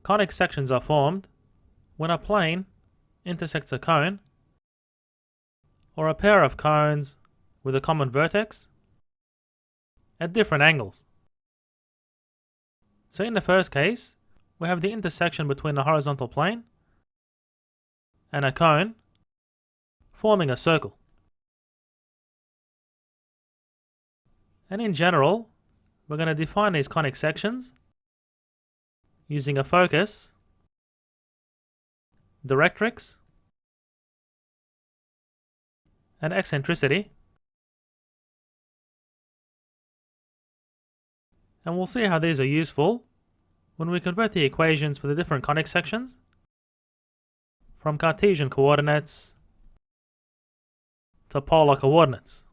Conic sections are formed when a plane intersects a cone or a pair of cones with a common vertex at different angles. So in the first case, we have the intersection between the horizontal plane and a cone forming a circle. And in general, we're going to define these conic sections using a focus, directrix, and eccentricity. And we'll see how these are useful when we convert the equations for the different conic sections from Cartesian coordinates to polar coordinates.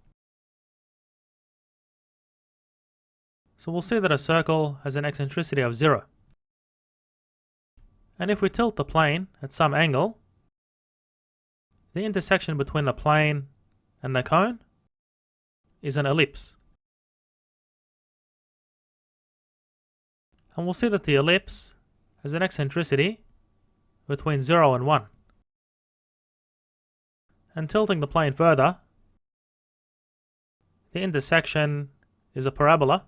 So we'll see that a circle has an eccentricity of 0. And if we tilt the plane at some angle, the intersection between the plane and the cone is an ellipse. And we'll see that the ellipse has an eccentricity between 0 and 1. And tilting the plane further, the intersection is a parabola,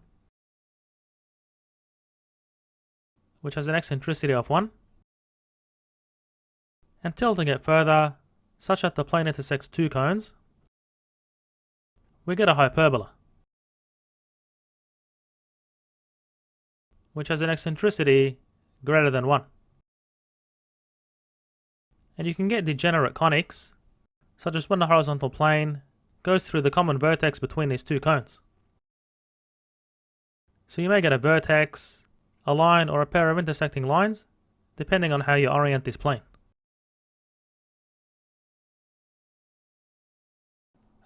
which has an eccentricity of 1. And tilting it further, such that the plane intersects two cones, we get a hyperbola, which has an eccentricity greater than 1. And you can get degenerate conics, such as when the horizontal plane goes through the common vertex between these two cones. So you may get a vertex, a line, or a pair of intersecting lines, depending on how you orient this plane.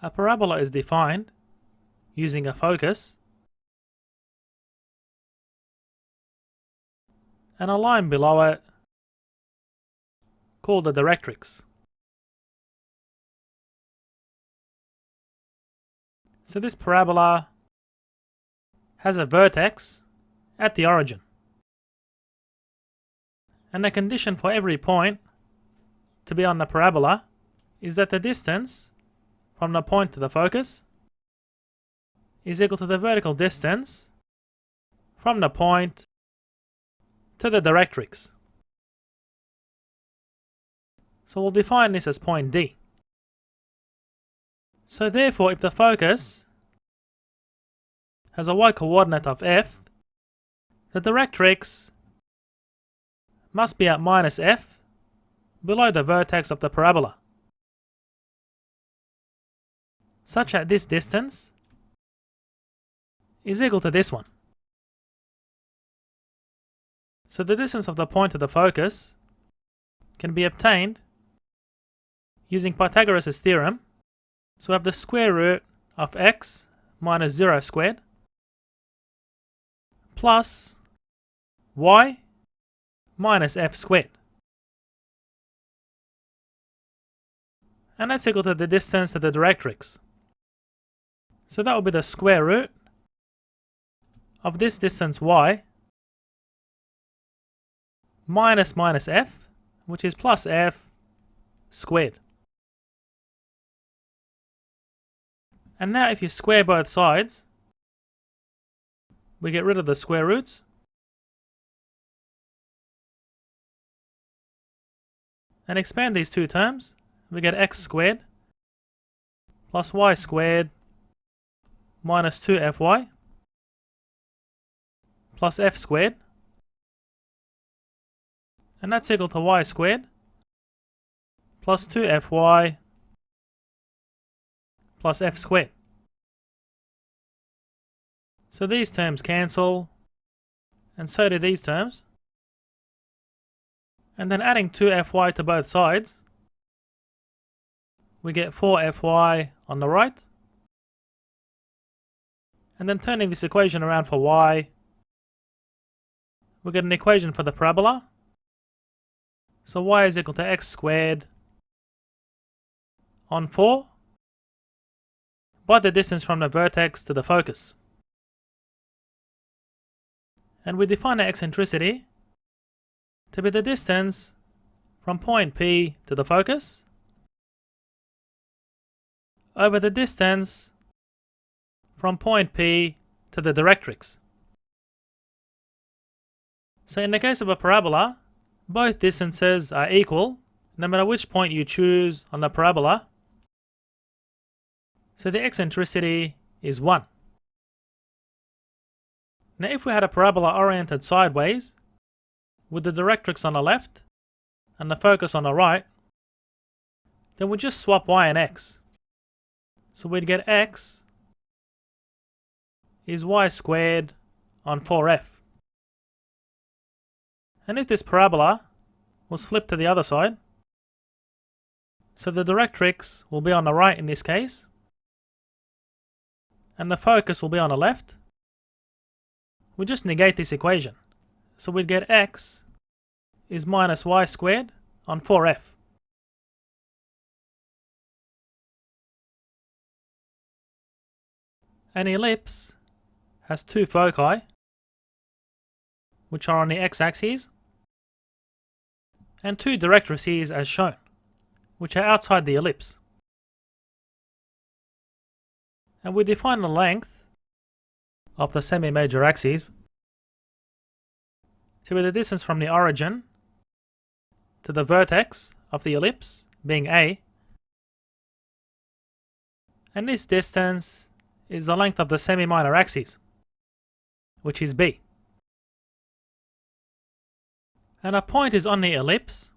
A parabola is defined using a focus and a line below it called the directrix. So this parabola has a vertex at the origin. And the condition for every point to be on the parabola is that the distance from the point to the focus is equal to the vertical distance from the point to the directrix. So we'll define this as point D. So therefore, if the focus has a y-coordinate of f, the directrix must be at minus f below the vertex of the parabola, such that this distance is equal to this one. So the distance of the point to the focus can be obtained using Pythagoras' theorem. So we have the square root of x minus 0 squared plus y minus f squared. And that's equal to the distance to the directrix. So that will be the square root of this distance y minus f, which is plus f squared. And now if you square both sides, we get rid of the square roots. And expand these two terms, we get x squared plus y squared minus 2fy plus f squared. And that's equal to y squared plus 2fy plus f squared. So these terms cancel, and so do these terms. And then adding 2fy to both sides, we get 4fy on the right. And then turning this equation around for y, we get an equation for the parabola. So y is equal to x squared on 4 by the distance from the vertex to the focus. And we define the eccentricity to be the distance from point P to the focus over the distance from point P to the directrix. So in the case of a parabola, both distances are equal no matter which point you choose on the parabola. So the eccentricity is 1. Now if we had a parabola oriented sideways, with the directrix on the left and the focus on the right, then we'd just swap y and x. So we'd get x is y squared on 4f. And if this parabola was flipped to the other side, so the directrix will be on the right in this case, and the focus will be on the left, we just negate this equation. So we'd get x is minus y squared on 4f. An ellipse has two foci, which are on the x-axis, and two directrices as shown, which are outside the ellipse. And we define the length of the semi-major axes to be the distance from the origin to the vertex of the ellipse, being A, and this distance is the length of the semi-minor axis, which is B. And a point is on the ellipse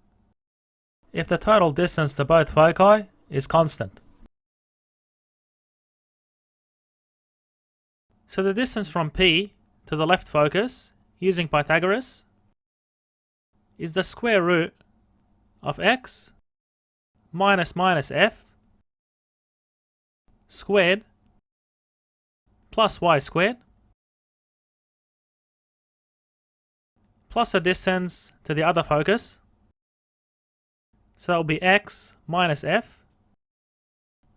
if the total distance to both foci is constant. So the distance from P to the left focus, using Pythagoras, is the square root of x minus f squared plus y squared plus the distance to the other focus. So that will be x minus f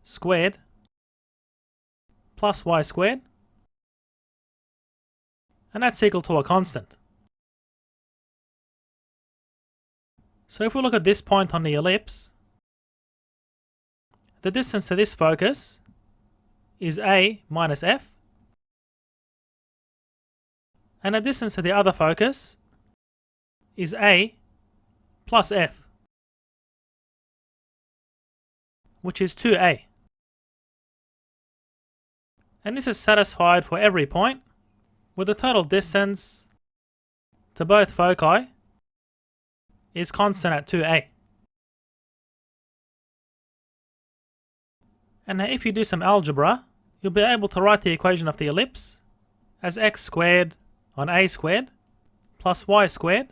squared plus y squared, and that's equal to a constant. So if we look at this point on the ellipse, the distance to this focus is a minus f, and the distance to the other focus is a plus f, which is 2a. And this is satisfied for every point, with the total distance to both foci is constant at 2a. And now if you do some algebra, you'll be able to write the equation of the ellipse as x squared on a squared plus y squared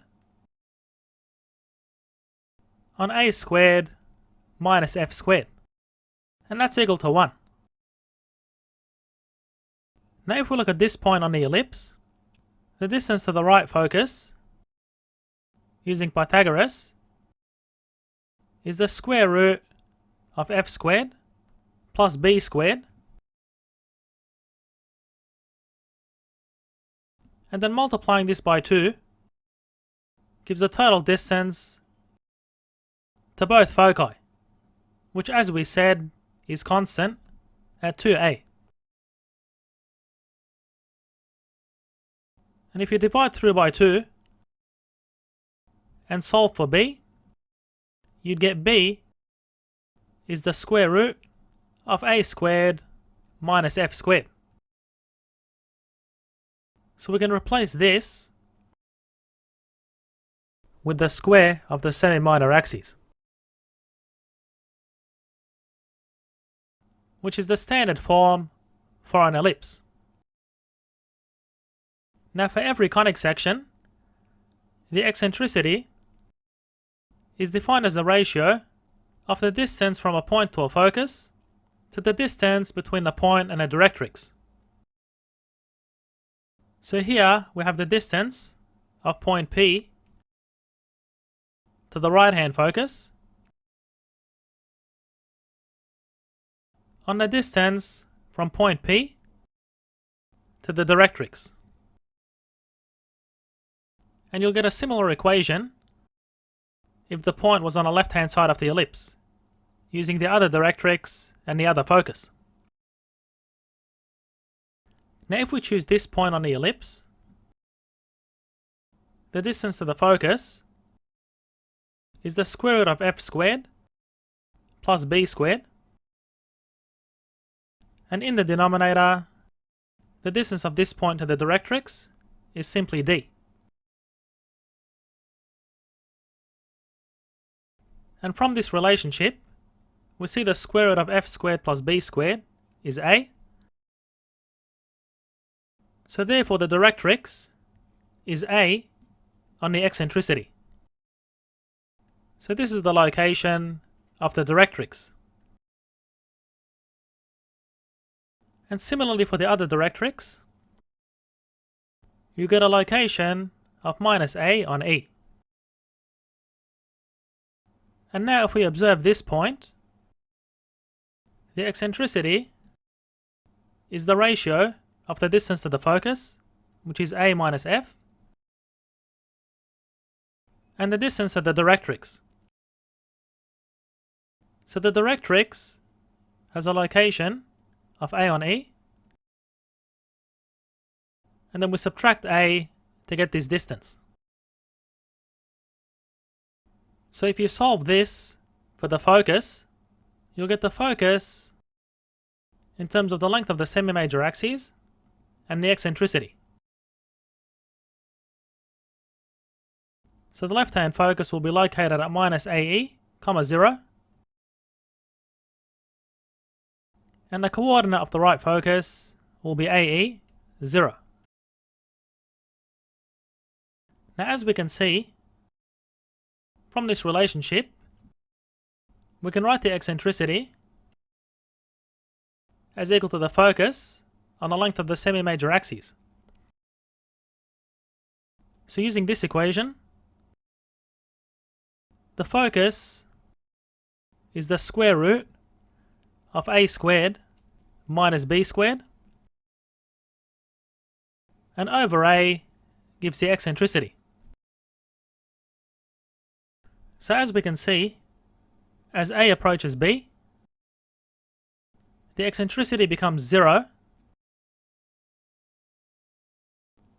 on a squared minus f squared. And that's equal to 1. Now if we look at this point on the ellipse, the distance to the right focus, using Pythagoras, is the square root of f squared plus b squared, and then multiplying this by 2 gives a total distance to both foci, which, as we said, is constant at 2a. And if you divide through by 2 and solve for b, you'd get b is the square root of a squared minus f squared. So we can replace this with the square of the semi-minor axes, which is the standard form for an ellipse. Now for every conic section, the eccentricity is defined as a ratio of the distance from a point to a focus to the distance between the point and a directrix. So here we have the distance of point P to the right hand focus on the distance from point P to the directrix. And you'll get a similar equation if the point was on the left hand side of the ellipse, using the other directrix and the other focus. Now if we choose this point on the ellipse, the distance to the focus is the square root of f squared plus b squared, and in the denominator, the distance of this point to the directrix is simply d. And from this relationship, we see the square root of f squared plus b squared is a. So therefore the directrix is a on the eccentricity. So this is the location of the directrix. And similarly for the other directrix, you get a location of minus a on E. And now if we observe this point, the eccentricity is the ratio of the distance to the focus, which is a minus f, and the distance of the directrix. So the directrix has a location of a on E, and then we subtract a to get this distance. So if you solve this for the focus, you'll get the focus in terms of the length of the semi-major axes and the eccentricity. So the left-hand focus will be located at minus AE, 0, and the coordinate of the right focus will be AE, 0. Now as we can see, from this relationship, we can write the eccentricity as equal to the focus on the length of the semi-major axes. So using this equation, the focus is the square root of a squared minus b squared, and over a gives the eccentricity. So as we can see, as a approaches b, the eccentricity becomes 0.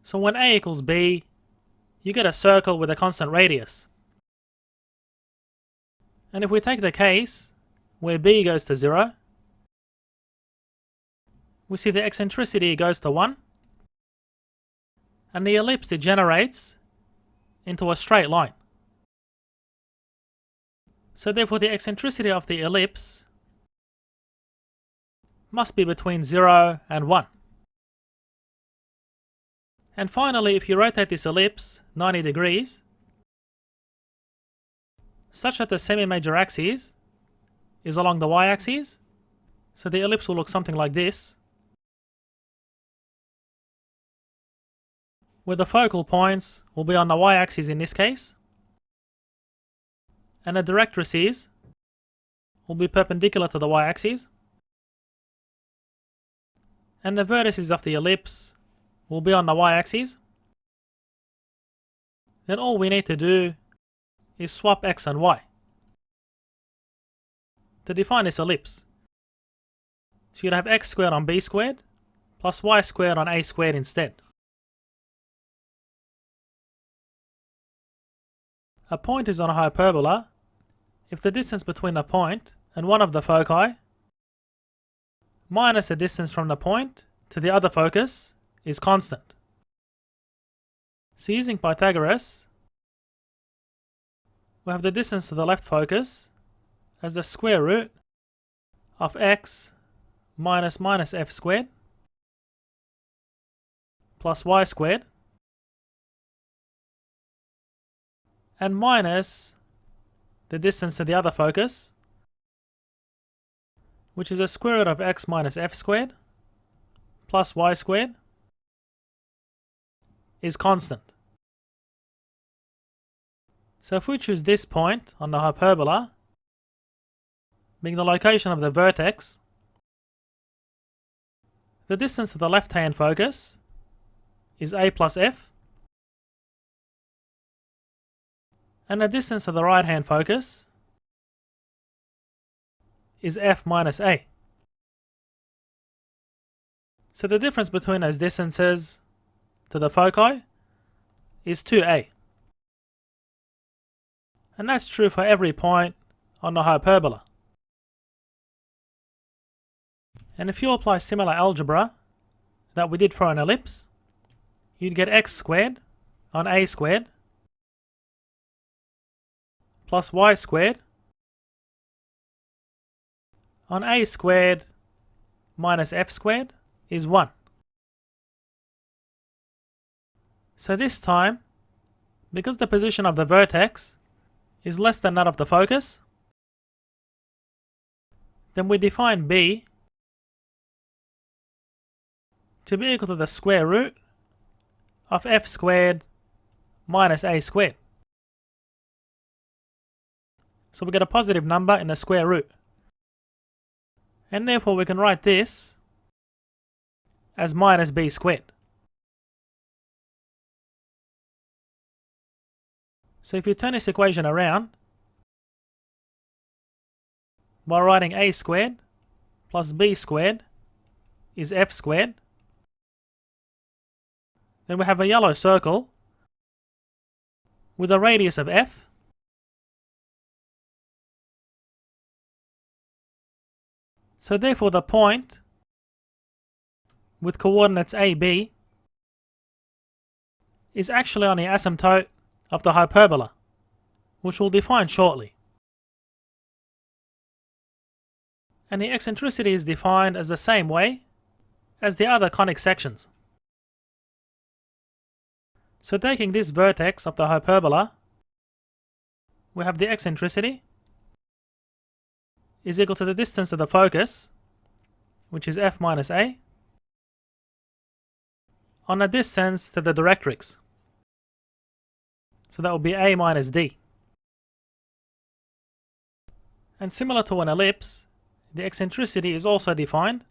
So when a equals b, you get a circle with a constant radius. And if we take the case where b goes to 0, we see the eccentricity goes to 1, and the ellipse degenerates into a straight line. So therefore the eccentricity of the ellipse must be between 0 and 1. And finally, if you rotate this ellipse 90 degrees, such that the semi-major axis is along the y-axis, so the ellipse will look something like this, where the focal points will be on the y-axis in this case, and the directrices will be perpendicular to the y-axis, and the vertices of the ellipse will be on the y-axis. Then all we need to do is swap x and y to define this ellipse. So you'd have x squared on b squared plus y squared on a squared instead. A point is on a hyperbola if the distance between a point and one of the foci minus the distance from the point to the other focus is constant. So using Pythagoras, we have the distance to the left focus as the square root of x minus f squared plus y squared, and minus the distance to the other focus, which is the square root of x minus f squared plus y squared, is constant. So if we choose this point on the hyperbola, being the location of the vertex, the distance to the left-hand focus is a plus f, And the distance to the right hand focus is f minus a. So the difference between those distances to the foci is 2a. And that's true for every point on the hyperbola. And if you apply similar algebra that we did for an ellipse, you'd get x squared on a squared plus y squared on a squared minus f squared is 1. So this time, because the position of the vertex is less than that of the focus, then we define b to be equal to the square root of f squared minus a squared. So we get a positive number in the square root. And therefore we can write this as minus b squared. So if you turn this equation around by writing a squared plus b squared is f squared, then we have a yellow circle with a radius of f, so therefore the point with coordinates a, b is actually on the asymptote of the hyperbola, which we'll define shortly. And the eccentricity is defined as the same way as the other conic sections. So taking this vertex of the hyperbola, we have the eccentricity is equal to the distance of the focus, which is f minus a, on the distance to the directrix. So that will be a minus d. And similar to an ellipse, the eccentricity is also defined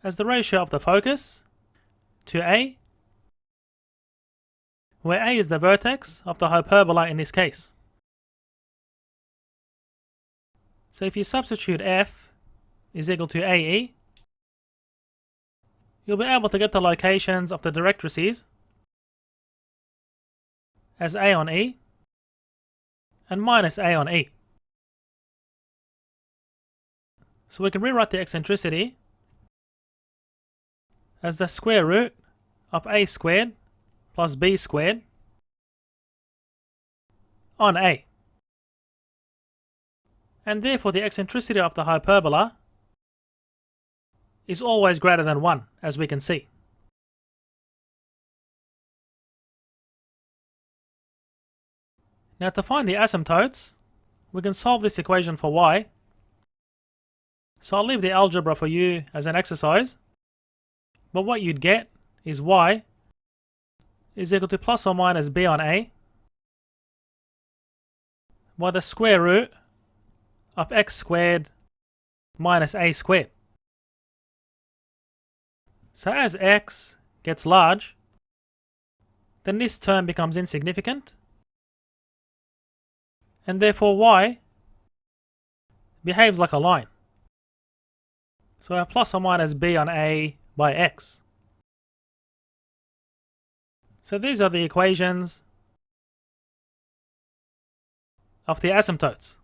as the ratio of the focus to a, where a is the vertex of the hyperbola in this case. So if you substitute f is equal to ae, you'll be able to get the locations of the directrices as a on e and minus a on e. So we can rewrite the eccentricity as the square root of a squared plus b squared on a. And therefore the eccentricity of the hyperbola is always greater than 1, as we can see. Now to find the asymptotes, we can solve this equation for y. So I'll leave the algebra for you as an exercise, but what you'd get is y is equal to plus or minus b on a by the square root of x squared minus a squared. So as x gets large, then this term becomes insignificant, and therefore y behaves like a line. So we have plus or minus b on a by x. So these are the equations of the asymptotes.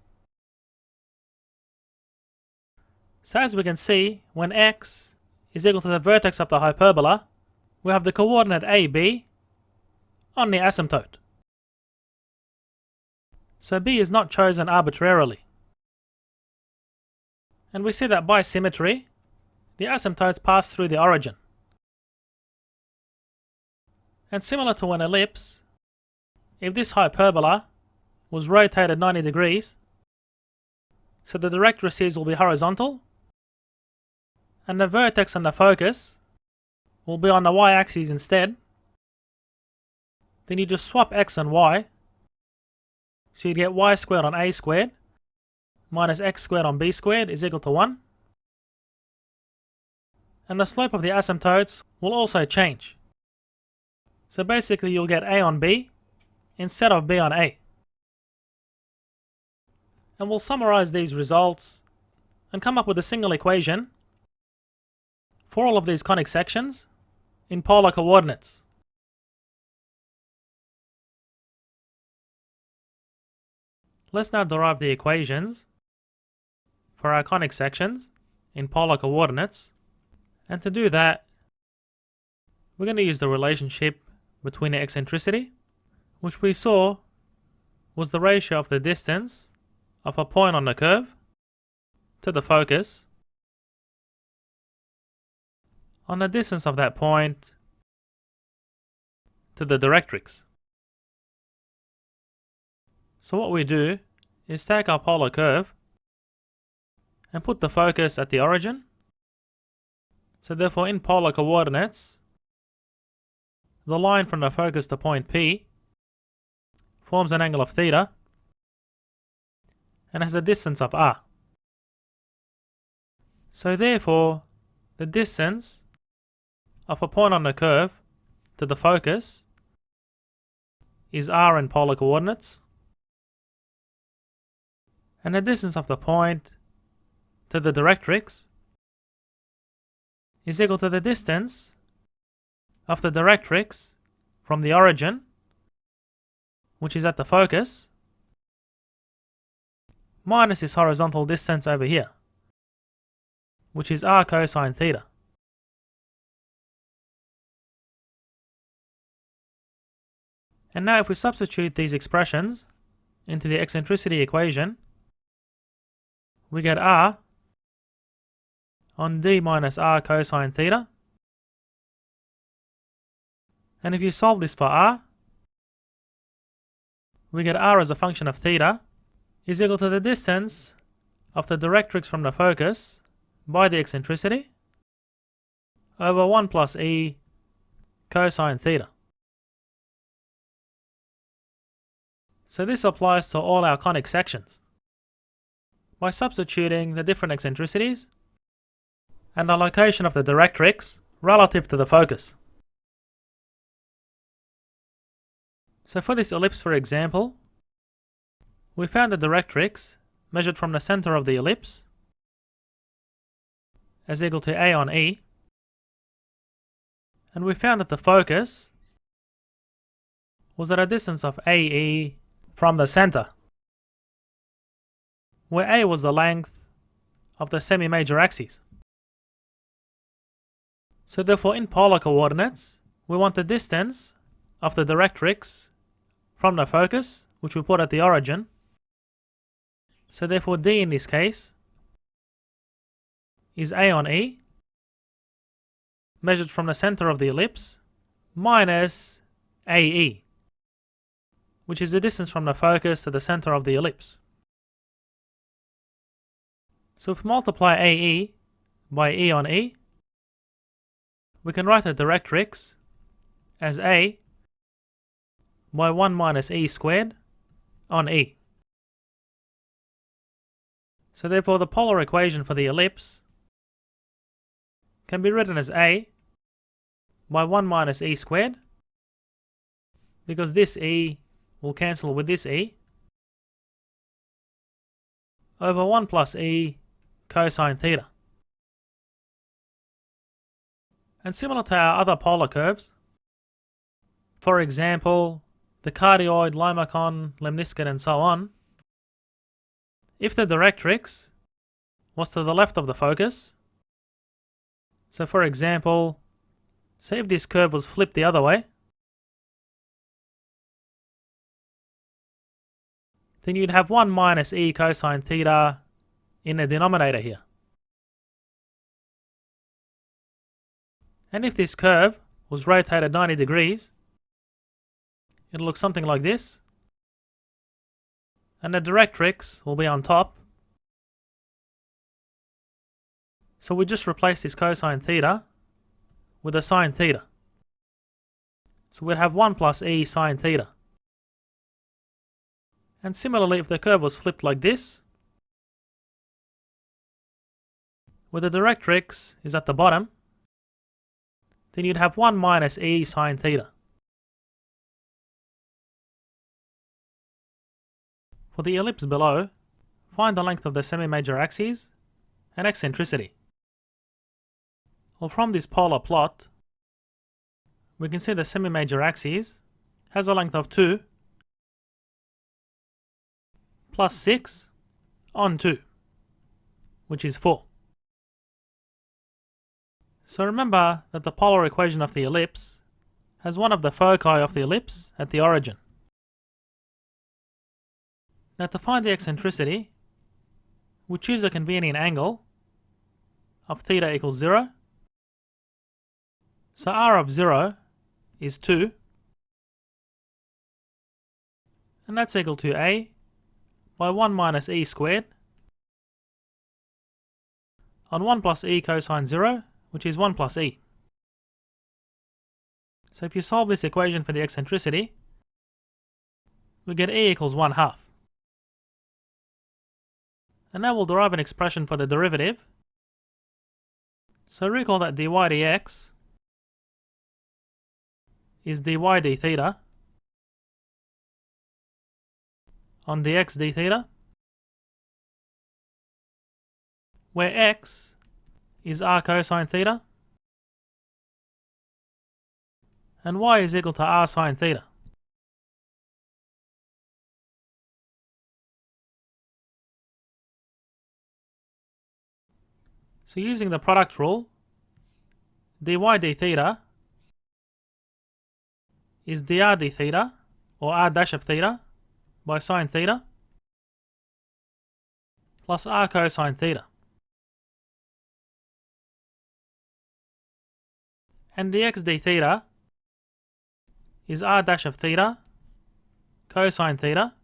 So as we can see, when x is equal to the vertex of the hyperbola, we have the coordinate AB on the asymptote. So B is not chosen arbitrarily. And we see that by symmetry, the asymptotes pass through the origin. And similar to an ellipse, if this hyperbola was rotated 90 degrees, so the directrices will be horizontal, and the vertex and the focus will be on the y-axis instead, then you just swap x and y, so you get y squared on a squared minus x squared on b squared is equal to 1. And the slope of the asymptotes will also change. So basically you'll get a on b instead of B on A. And we'll summarize these results and come up with a single equation for all of these conic sections in polar coordinates. Let's now derive the equations for our conic sections in polar coordinates. And to do that, we're going to use the relationship between the eccentricity, which we saw was the ratio of the distance of a point on the curve to the focus on the distance of that point to the directrix. So what we do is take our polar curve and put the focus at the origin. So therefore in polar coordinates, the line from the focus to point P forms an angle of theta and has a distance of r. So therefore the distance of a point on the curve to the focus is r in polar coordinates, and the distance of the point to the directrix is equal to the distance of the directrix from the origin, which is at the focus, minus this horizontal distance over here, which is r cosine theta. And now if we substitute these expressions into the eccentricity equation, we get r on d minus r cosine theta. And if you solve this for r, we get r as a function of theta is equal to the distance of the directrix from the focus by the eccentricity over 1 plus e cosine theta. So this applies to all our conic sections by substituting the different eccentricities and the location of the directrix relative to the focus. So for this ellipse, for example, we found the directrix measured from the center of the ellipse as equal to a on e, and we found that the focus was at a distance of ae from the center, where a was the length of the semi-major axes. So therefore in polar coordinates, we want the distance of the directrix from the focus, which we put at the origin. So therefore d in this case is a on e, measured from the center of the ellipse, minus ae, which is the distance from the focus to the center of the ellipse. So if we multiply ae by e on e, we can write the directrix as a by 1 minus e squared on e. So therefore the polar equation for the ellipse can be written as a by 1 minus e squared, because this e will cancel with this e, over 1 plus e cosine theta. And similar to our other polar curves, for example, the cardioid, limacon, lemniscate, and so on, if the directrix was to the left of the focus, so for example, say if this curve was flipped the other way, then you'd have 1 minus e cosine theta in the denominator here. And if this curve was rotated 90 degrees, it'll look something like this, and the directrix will be on top. So we just replace this cosine theta with a sine theta. So we'd have 1 plus e sine theta. And similarly, if the curve was flipped like this, where the directrix is at the bottom, then you'd have 1 minus e sine theta. For the ellipse below, find the length of the semi-major axes and eccentricity. Well, from this polar plot, we can see the semi-major axis has a length of 2 plus 6 on 2, which is 4. So remember that the polar equation of the ellipse has one of the foci of the ellipse at the origin. Now to find the eccentricity, we choose a convenient angle of theta equals 0. So r of 0 is 2, and that's equal to a by 1 minus e squared on 1 plus e cosine 0, which is 1 plus e. So if you solve this equation for the eccentricity, we get e equals 1/2. And now we'll derive an expression for the derivative. So recall that dy dx is dy d theta on dx d theta, where x is r cosine theta and y is equal to r sine theta. So using the product rule, dy d theta is dr d theta, or r dash of theta, by sine theta, plus r cosine theta. And dx d theta is r dash of theta, cosine theta,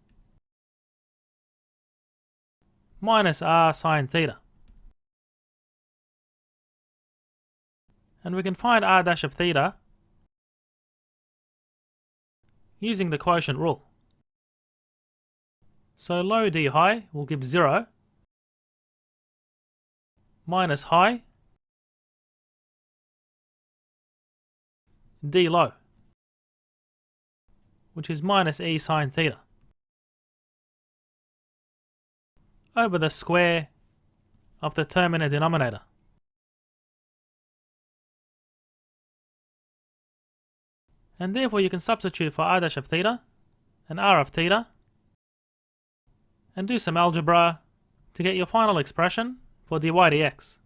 minus r sine theta. And we can find r dash of theta using the quotient rule. So low d high will give 0 minus high d low, which is minus e sine theta, over the square of the term in a denominator. And therefore you can substitute for r dash of theta and r of theta and do some algebra to get your final expression for dy dx.